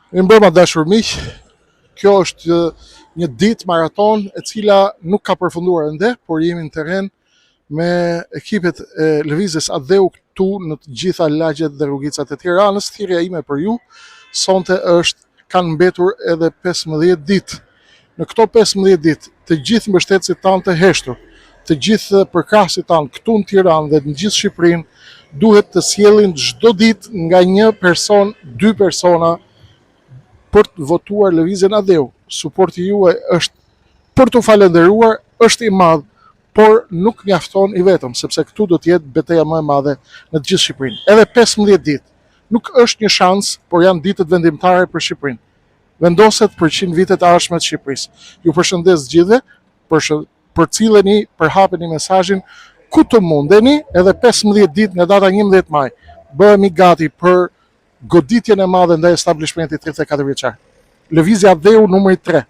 Në mbrëma dashur miq, kjo është një ditë maraton e cila nuk ka përfunduar ende, por jemi në terren me ekipet e lëvizjes Adheu këtu në të gjitha lagjet dhe rrugicat e Tiranës. Thirrja ime për ju sonte kanë mbetur edhe 15 ditë. Në këto 15 ditë, të gjithë mbështetësit tanë të heshtur, të gjithë përkrahësit tanë këtu në Tiranë dhe në gjithë Shqipërinë duhet të sjellin çdo ditë nga një person, 2 persona për të votuar lëvizjen Adheu. Suporti juaj është për t'u falendëruar, është i madh, por nuk mjafton i vetëm, sepse këtu do të jetë betejë më e madhe në të gjithë Shqipërinë. Edhe 15 ditë nuk është një shans, por janë ditët vendimtare për Shqipërinë. Vendoset për 100 vitet e ardhshme të Shqipërisë. Ju përshëndes gjithëve, përcilleni, përhapeni mesazhin ku të mundeni, edhe 15 ditë nga data 11 maj. Bëhemi gati për goditjen e madhe ndaj establishmentit 34 vjeçar. Lëvizja Adheu numri 3.